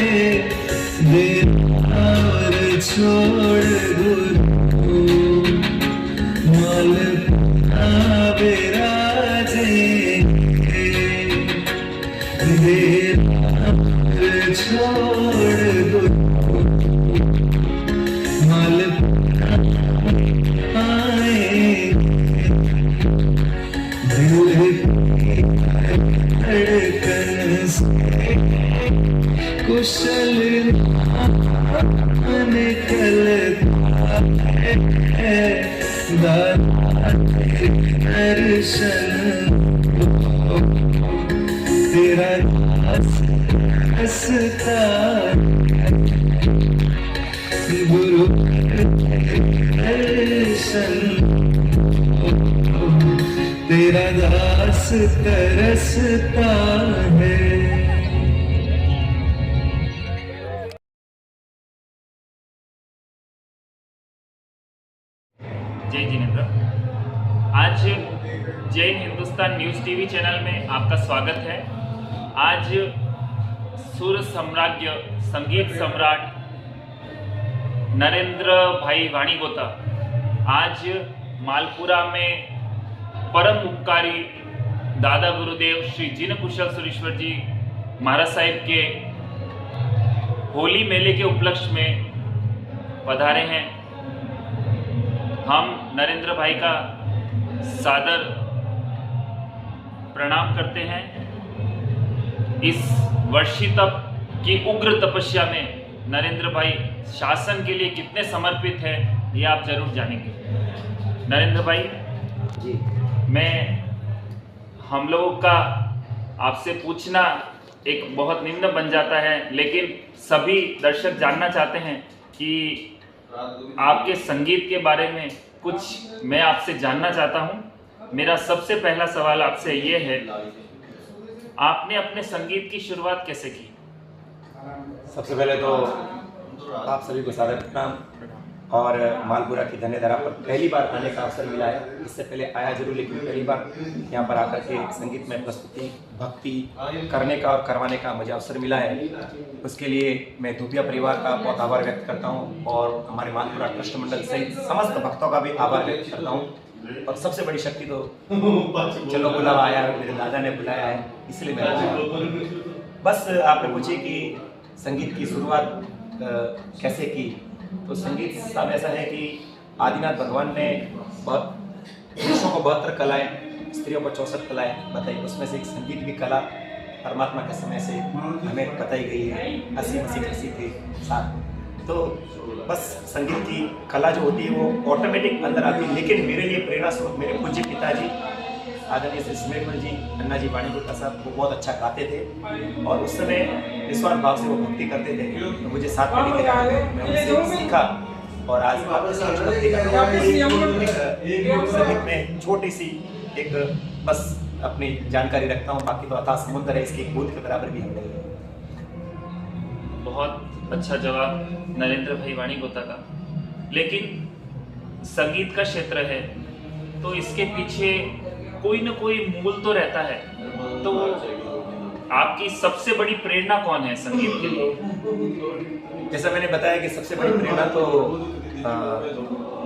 दे और छोड़ गुरु माल बिराजे दे और छोड़ गुरु माल आए दिल धड़कन से कुशल निकलता है दर्शन तेरा हंसता गुरु दर्शन तेरा दास तरसता है। जय जिनेंद्र। आज Jain Hindustan news TV channel में आपका स्वागत है। आज सुर सम्राज्ञ संगीत सम्राट नरेंद्र भाई वाणीगोता आज मालपुरा में परम उपकारी दादा गुरुदेव श्री जिन कुशल सुरेश्वर जी महाराज साहिब के होली मेले के उपलक्ष्य में पधारे हैं। हम नरेंद्र भाई का सादर प्रणाम करते हैं। इस वर्षी तप की उग्र तपस्या में नरेंद्र भाई शासन के लिए कितने समर्पित हैं ये आप जरूर जानेंगे। नरेंद्र भाई जी, मैं हम लोगों का आपसे पूछना एक बहुत निम्न बन जाता है, लेकिन सभी दर्शक जानना चाहते हैं कि आपके संगीत के बारे में कुछ मैं आपसे जानना चाहता हूं। मेरा सबसे पहला सवाल आपसे ये है, आपने अपने संगीत की शुरुआत कैसे की? सबसे पहले तो आप सभी को सादर प्रणाम और मालपुरा की धन्य धरा पर पहली बार आने का अवसर मिला है। इससे पहले आया जरूर, लेकिन पहली बार यहाँ पर आकर के संगीत में प्रस्तुति भक्ति करने का और करवाने का मुझे अवसर मिला है। उसके लिए मैं धूपिया परिवार का बहुत आभार व्यक्त करता हूँ और हमारे मालपुरा ट्रस्ट मंडल सहित समस्त भक्तों का भी आभार व्यक्त करता हूँ। और सबसे बड़ी शक्ति तो चलो बुलावा आया है, मेरे दादा ने बुलाया है, इसलिए मैं आया। बस आपने पूछे कि संगीत की शुरुआत कैसे की, तो संगीत साहब ऐसा है कि आदिनाथ भगवान ने पुरुषों को 72 कलाएं, स्त्रियों को 64 कलाएं बताई। उसमें से एक संगीत की कला परमात्मा के समय से हमें बताई गई है, 80 के साथ। तो बस संगीत की कला जो होती है वो ऑटोमेटिक अंदर आती है। लेकिन मेरे लिए प्रेरणा स्रोत मेरे पूज्य पिताजी आदरणीय श्री स्मृति जी अन्ना जी वाणीगोता साहब वो बहुत अच्छा गाते थे और उस समय निस्वार्थ भाव से वो भक्ति करते थे। तो मुझे साथ में लेके जाते थे, मैं उनसे सीखा और आज संगीत में छोटी सी एक बस अपनी जानकारी रखता हूँ। बाकी तो अथाह समुद्र है, इसकी बूंद के बराबर भी हम नहीं है। बहुत अच्छा जवाब नरेंद्र भाई वाणीगोता का। लेकिन संगीत का क्षेत्र है तो इसके पीछे कोई ना कोई मूल तो रहता है, तो आपकी सबसे बड़ी प्रेरणा कौन है संगीत के लिए? जैसा मैंने बताया कि सबसे बड़ी प्रेरणा तो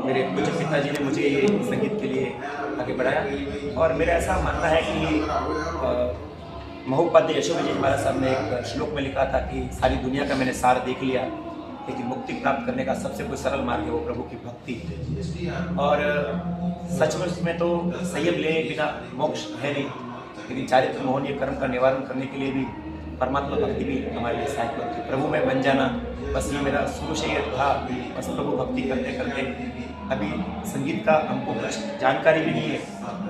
मेरे पूज्य पिताजी ने मुझे ये संगीत के लिए आगे बढ़ाया। और मेरा ऐसा मानना है कि महोपाध्याय यशोमती जी महाराज साहब ने एक श्लोक में लिखा था कि सारी दुनिया का मैंने सार देख लिया, लेकिन मुक्ति प्राप्त करने का सबसे कोई सरल मार्ग है वो प्रभु की भक्ति। और सचमुच में तो संयम ले बिना मोक्ष है नहीं, लेकिन चारित्र मोहनीय कर्म का निवारण करने के लिए भी परमात्मा भक्ति भी हमारे लिए सहायक होती है। प्रभु में बन जाना, बस ये मेरा शुरू से ये था। बस प्रभु भक्ति करते करते अभी संगीत का हमको कुछ जानकारी भी नहीं है,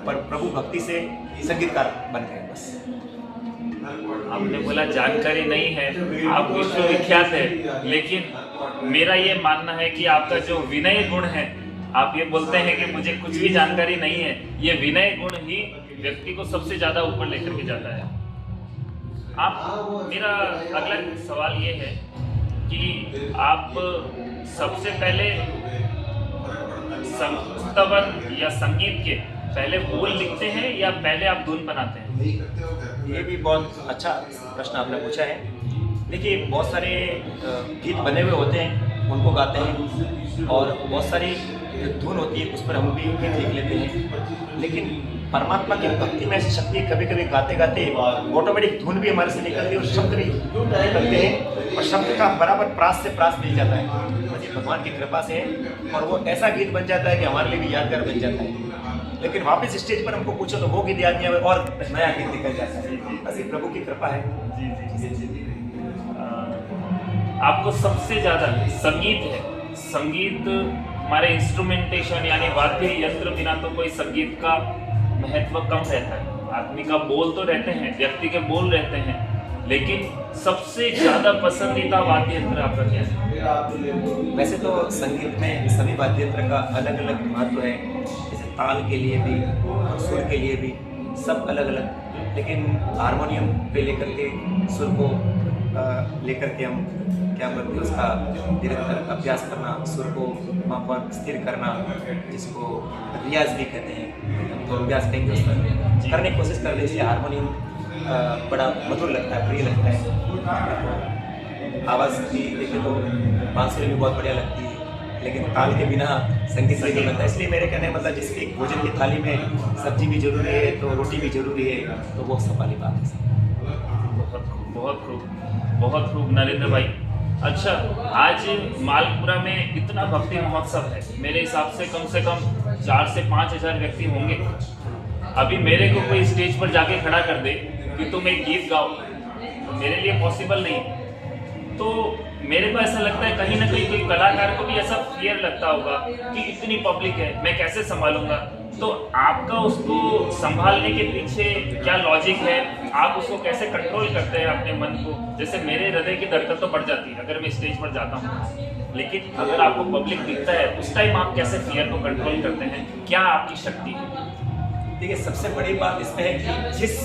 पर प्रभु भक्ति से संगीतकार बन गए। बस आपने बोला जानकारी नहीं है, आप विश्वविख्यात है, लेकिन मेरा ये मानना है कि आपका जो विनय गुण है, आप ये बोलते हैं कि मुझे कुछ भी जानकारी नहीं है, ये विनय गुण ही व्यक्ति को सबसे ज्यादा ऊपर लेकर के जाता है। मेरा अगला सवाल ये है कि आप सबसे पहले स्तवन या संगीत के पहले बोल लिखते हैं या पहले आप धुन बनाते हैं? ये भी बहुत अच्छा प्रश्न आपने पूछा है। देखिए बहुत सारे गीत बने हुए होते हैं, उनको गाते हैं और बहुत सारी धुन होती है उस पर हम भी गीत लिख लेते हैं, लेकिन परमात्मा की भक्ति में ऐसी शक्ति है, कभी कभी गाते गाते ऑटोमेटिक धुन भी हमारे से निकलती है और शब्द भी निकलते हैं और शब्द का बराबर प्रास से प्रास मिल जाता है, तो ये भगवान की कृपा से है और वो ऐसा गीत बन जाता है कि हमारे लिए भी यादगार बन जाता है। लेकिन वापस स्टेज पर हमको पूछो तो वो गीत याद नहीं आवे और नया गीत निकल जाता है, बस ये प्रभु की कृपा है। आपको सबसे ज़्यादा संगीत हमारे इंस्ट्रूमेंटेशन यानी वाद्य यंत्र बिना तो कोई संगीत का महत्व कम रहता है। आदमी का बोल तो रहते हैं, व्यक्ति के बोल रहते हैं, लेकिन सबसे ज़्यादा पसंदीदा वाद्य यंत्र आपका क्या है? वैसे तो संगीत में सभी वाद्य यंत्र का अलग अलग महत्व है, जैसे ताल के लिए भी और सुर के लिए भी सब अलग अलग, लेकिन हारमोनियम पे लेकर के सुर को लेकर के हम क्या करते हैं उसका निरंतर अभ्यास करना, सुर को वहाँ पर स्थिर करना, जिसको रियाज भी कहते हैं, तो अभ्यास करेंगे उस पर करने की कोशिश करते हैं, इसलिए हारमोनियम बड़ा मधुर लगता है, प्रिय लगता है। आवाज़ भी देखे तो बांसुरी भी बहुत बढ़िया लगती है, लेकिन ताल के बिना संगीत नहीं बनता, इसलिए मेरे कहने का मतलब जिसके भोजन की थाली में सब्जी भी जरूरी है तो रोटी भी जरूरी है, तो वो सब वाली बात है। बहुत खूब नरेंद्र भाई। अच्छा, आज मालपुरा में इतना भक्ति महोत्सव है, मेरे हिसाब से कम 4 से 5 हज़ार व्यक्ति होंगे। अभी मेरे को कोई स्टेज पर जाके खड़ा कर दे कि तुम एक गीत गाओ, मेरे लिए पॉसिबल नहीं। तो मेरे को ऐसा लगता है कहीं ना कहीं कोई कलाकार को भी ऐसा फियर लगता होगा कि इतनी पब्लिक है, मैं कैसे संभालूंगा। तो आपका उसको संभालने के पीछे क्या लॉजिक है? आप उसको कैसे कंट्रोल करते हैं अपने मन को? जैसे मेरे हृदय की धड़कन तो बढ़ जाती है अगर मैं स्टेज पर जाता हूँ, लेकिन अगर आपको पब्लिक दिखता है उस टाइम आप कैसे फियर को कंट्रोल करते हैं? क्या आपकी शक्ति है? देखिए, सबसे बड़ी बात इसमें है कि जिस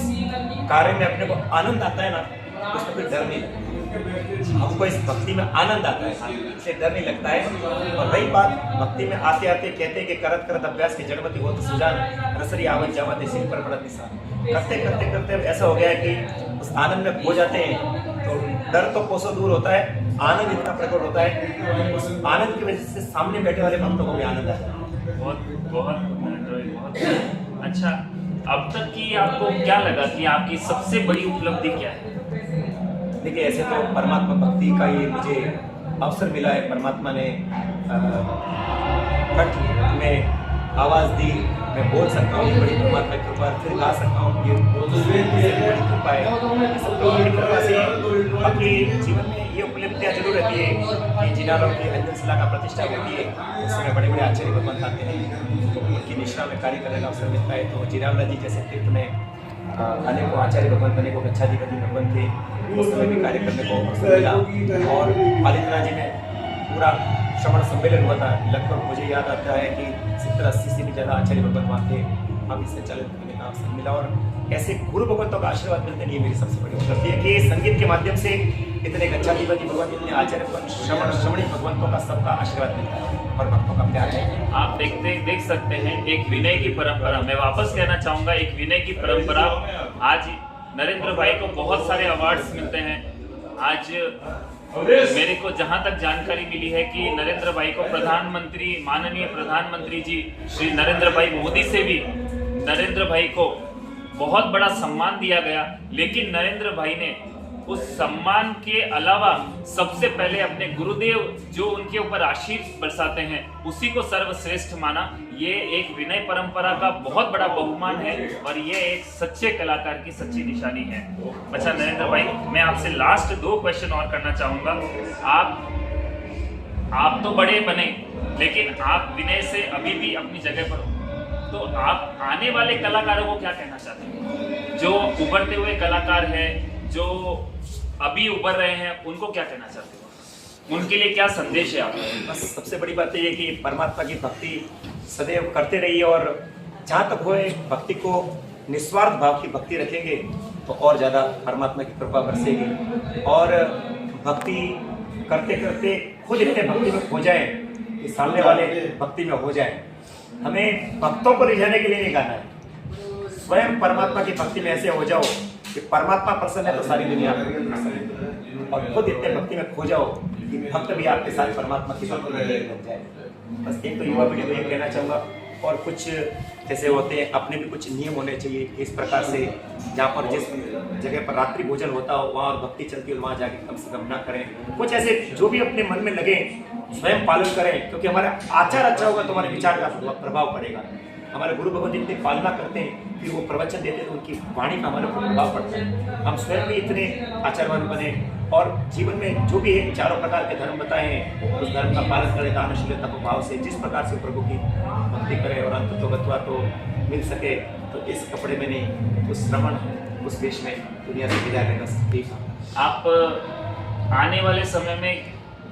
कार्य में अपने को आनंद आता है ना, उसमें कोई डर नहीं लगता। हमको इस भक्ति में आनंद आता है, इसलिए डर नहीं लगता है। और रही बात भक्ति में आते आते कहते हैं कि करत करत अभ्यास की जड़मती हो तो सुजान रसरी आवत जावत है सिर पर पड़त निशान। करते करते करते ऐसा हो गया है कि उस आनंद में खो जाते हैं, तो डर तो कोसों दूर होता है, आनंद इतना प्रकट होता है, उस आनंद की वजह से सामने बैठे वाले भक्तों को भी आनंद आता है। बहुत अच्छा। अब तक की आपको क्या लगा कि आपकी सबसे बड़ी उपलब्धि क्या है? देखिए, ऐसे तो परमात्मा भक्ति का ये मुझे अवसर मिला है, परमात्मा ने कंठ में आवाज़ दी, मैं बोल सकता हूँ, बड़ी परमात्मा की कृपा, फिर गा सकता हूँ, ये बड़ी कृपा है। सब लोगों की कृपा से अपने जीवन में ये उपलब्धियाँ जरूर रहती है कि जिनालों की अंजनशिला का प्रतिष्ठा होती है, उस समय बड़े बड़े आचार्य भगवान आते हैं, तो उनकी निष्ठा में कार्य करने का अवसर मिलता है। तो जिनावला जी जैसे तीर्थ में अनेकों आचार्य भगवान, अनेकों गच्छाधिपति भगवान थे, उस समय भी कार्य करने को अवसर मिला। और पालितना जी में पूरा श्रवण सम्मेलन हुआ था, लगभग मुझे याद आता है कि 70-80 से भी ज़्यादा आचार्य भगवान वहाँ थे, हम इससे संचालित करने का अवसर मिला। और ऐसे गुरु भगवंतों का आशीर्वाद मिलते नहीं, मेरी सबसे बड़ी उपलब्धि है कि संगीत के माध्यम से इतने गच्छाधिपति भगवान, इतने आचार्य भगवान, श्रवणी भगवंतों का सबका आशीर्वाद मिलता है और भक्तों का प्यार है। आप देख सकते हैं एक विनय की परंपरा। मैं वापस कहना चाहूँगा, एक विनय की परंपरा। आज नरेंद्र भाई को बहुत सारे अवार्ड्स मिलते हैं। आज मेरे को जहां तक जानकारी मिली है कि नरेंद्र भाई को माननीय प्रधानमंत्री जी श्री नरेंद्र भाई मोदी से भी नरेंद्र भाई को बहुत बड़ा सम्मान दिया गया। लेकिन नरेंद्र भाई ने उस सम्मान के अलावा सबसे पहले अपने गुरुदेव जो उनके ऊपर आशीष बरसाते हैं उसी को सर्वश्रेष्ठ माना। ये एक विनय परंपरा का बहुत बड़ा बहुमान है और ये एक सच्चे कलाकार की सच्ची निशानी है। अच्छा नरेंद्र भाई, मैं आपसे लास्ट 2 क्वेश्चन और करना चाहूँगा। आप तो बड़े बने, लेकिन आप विनय से अभी भी अपनी जगह पर हो, तो आप आने वाले कलाकारों को क्या कहना चाहते हैं? जो उभरते हुए कलाकार हैं, जो अभी उभर रहे हैं, उनको क्या कहना चाहते हो? उनके लिए क्या संदेश है आपका? बस सबसे बड़ी बात ये है कि परमात्मा की भक्ति सदैव करते रहिए, और जहाँ तक होए भक्ति को निस्वार्थ भाव की भक्ति रखेंगे तो और ज़्यादा परमात्मा की कृपा बरसेगी। और भक्ति करते करते खुद इतने भक्ति में हो जाए कि सामने वाले भक्ति में हो जाए। हमें भक्तों को रिझाने के लिए नहीं गाना है, स्वयं परमात्मा की भक्ति में ऐसे हो जाओ कि परमात्मा प्रसन्न है तो सारी दुनिया प्रसन्न है। और खुद इतने भक्ति में खो जाओ कि भक्त भी आपके साथ परमात्मा की भक्ति में लग जाए। बस एक तो युवा पीढ़ी को ये कहना चाहूँगा। और कुछ जैसे होते हैं अपने भी कुछ नियम होने चाहिए इस प्रकार से, जहाँ पर जिस जगह पर रात्रि भोजन होता हो वहाँ और भक्ति चलती हो वहाँ जाके कम से कम ना करें। कुछ ऐसे जो भी अपने मन में लगे स्वयं पालन करें, क्योंकि हमारा आचार अच्छा होगा तो हमारे विचार का प्रभाव पड़ेगा। हमारे गुरु भगवान जितने पालना करते हैं फिर वो प्रवचन देते हैं तो उनकी वाणी का हमारे ऊपर प्रभाव पड़ता है। हम स्वयं भी इतने आचारवान बने और जीवन में जो भी है चारों प्रकार के धर्म बताए हैं उस धर्म का पालन करें, दानशीलता को भाव से जिस प्रकार से प्रभु की भक्ति करें और अंत तो गत्वा तो मिल सके तो इस कपड़े में नहीं उस श्रवण उस देश में दुनिया से विदाई लेना ठीक। आप आने वाले समय में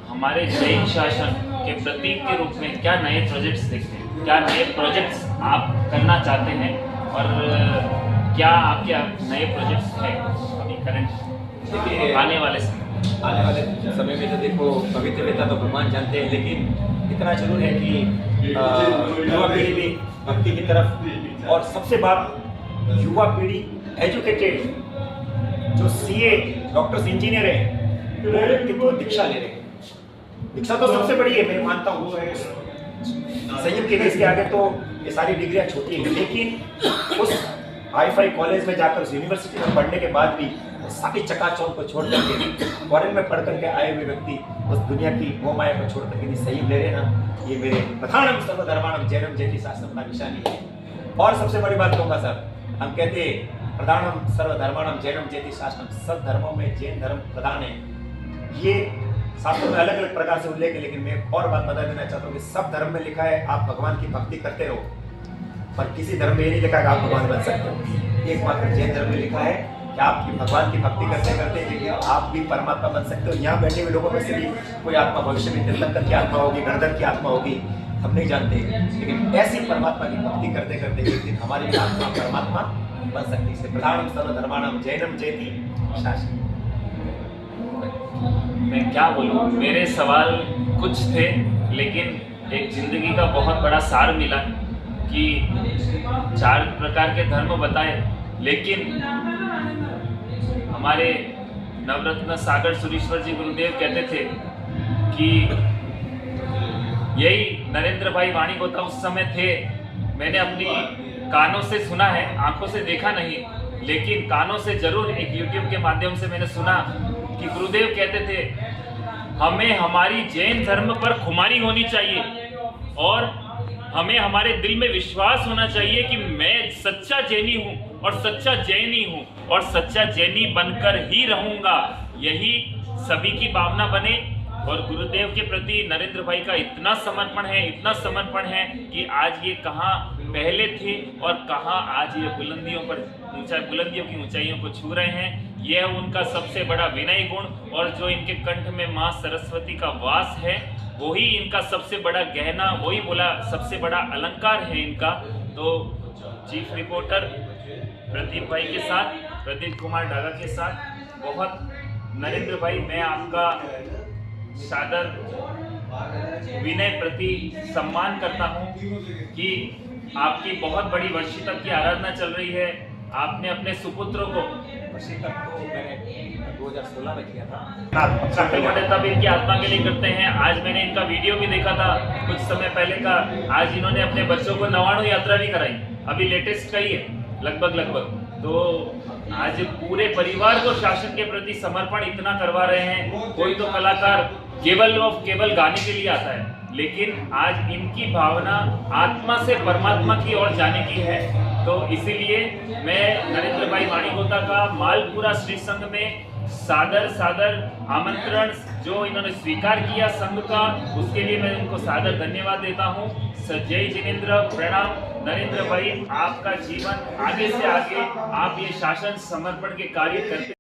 हमारे जैन शासन के प्रतीक के रूप में क्या नए प्रोजेक्ट्स देखते हैं, क्या नए प्रोजेक्ट्स आप करना चाहते हैं और क्या आपके नए प्रोजेक्ट्स हैं अभी करंट आने वाले समय में? तो देखो पवित्रता तो भगवान जानते हैं, लेकिन इतना जरूर है कि युवा पीढ़ी भी भक्ति की तरफ, और सबसे बात युवा पीढ़ी एजुकेटेड जो सीए डॉक्टर्स इंजीनियर हैं वो व्यक्ति को दीक्षा ले रहे हैं। दीक्षा तो सबसे बड़ी है, मैं मानता हूँ संयम के देश के आगे तो ये सारी डिग्रियां छोटी हैं, लेकिन उस हाई-फाई कॉलेज में जाकर उस यूनिवर्सिटी में पढ़ने के बाद भी सारी चकाचौंध को छोड़ करके फॉरेन में पढ़ करके आए हुए व्यक्ति उस दुनिया की मोह माया को छोड़ करके संयम ले रहे ना, ये मेरे प्रधानम सर्वधर्माणम जैनम जयति शास्त्रम का निशानी है। और सबसे बड़ी बात कहूँगा सर, हम कहते हैं प्रधानम सर्वधर्माणम जैनम जयति शास्त्रम, सब धर्मों में जैन धर्म प्रधान है। ये शास्त्रों में अलग अलग प्रकार से उल्लेख है, लेकिन मैं एक और बात बता देना चाहता हूँ कि सब धर्म में लिखा है आप भगवान की भक्ति करते रहो, पर किसी धर्म में ये नहीं लिखा है आप भगवान बन सकते हो। एकमात्र जैन धर्म में लिखा है कि आप भगवान की भक्ति करते करते लेकिन आप भी परमात्मा बन सकते हो। यहाँ बैठे हुए लोगों में से भी कोई आत्मा भविष्य में तीर्थंकर की आत्मा होगी, गणधर की आत्मा होगी, हम नहीं जानते, लेकिन ऐसी परमात्मा की भक्ति करते करते एक दिन हमारी भी आत्मा परमात्मा बन सकती है। प्रधानम सर्वधर्माणम जैनम जयति शास्त्रम। मैं क्या बोलूँ, मेरे सवाल कुछ थे लेकिन एक जिंदगी का बहुत बड़ा सार मिला कि 4 प्रकार के धर्म बताए, लेकिन हमारे नवरत्न सागर सुरेश्वर जी गुरुदेव कहते थे कि यही नरेंद्र भाई वाणी गोता उस समय थे। मैंने अपनी कानों से सुना है, आंखों से देखा नहीं, लेकिन कानों से जरूर एक YouTube के माध्यम से मैंने सुना कि गुरुदेव कहते थे हमें हमारी जैन धर्म पर खुमारी होनी चाहिए और हमें हमारे दिल में विश्वास होना चाहिए कि मैं सच्चा जैनी हूँ और सच्चा जैनी हूँ और सच्चा जैनी बनकर ही रहूँगा। यही सभी की भावना बने। और गुरुदेव के प्रति नरेंद्र भाई का इतना समर्पण है कि आज ये कहाँ पहले थे और कहाँ आज ये बुलंदियों की ऊंचाइयों को छू रहे हैं। यह उनका सबसे बड़ा विनय गुण, और जो इनके कंठ में माँ सरस्वती का वास है वही इनका सबसे बड़ा गहना, वही बोला सबसे बड़ा अलंकार है इनका। तो चीफ रिपोर्टर प्रदीप भाई के साथ, प्रदीप कुमार डागा के साथ बहुत नरेंद्र भाई, मैं आपका सादर विनय प्रति सम्मान करता हूं कि आपकी बहुत बड़ी वर्षी तक की आराधना चल रही है। आपने अपने सुपुत्रों को वर्षी तक तो मैंने 2016 में किया था। तब इनकी आत्मा के लिए करते हैं। आज मैंने इनका वीडियो भी देखा था कुछ समय पहले का। आज इन्होंने अपने बच्चों को 99 यात्रा भी कराई, अभी लेटेस्ट का ही है लगभग। तो आज पूरे परिवार को शासन के प्रति समर्पण इतना करवा रहे हैं। कोई तो कलाकार केवल गाने के लिए आता है, लेकिन आज इनकी भावना आत्मा से परमात्मा की ओर जाने की है। तो इसीलिए मैं नरेंद्र भाई वाणी गोता का मालपुरा श्री संघ में सादर आमंत्रण जो इन्होंने स्वीकार किया संघ का, उसके लिए मैं उनको सादर धन्यवाद देता हूँ। जय जिनेंद्र, प्रणाम नरेंद्र भाई। आपका जीवन आगे से आगे आप ये शासन समर्पण के कार्य करते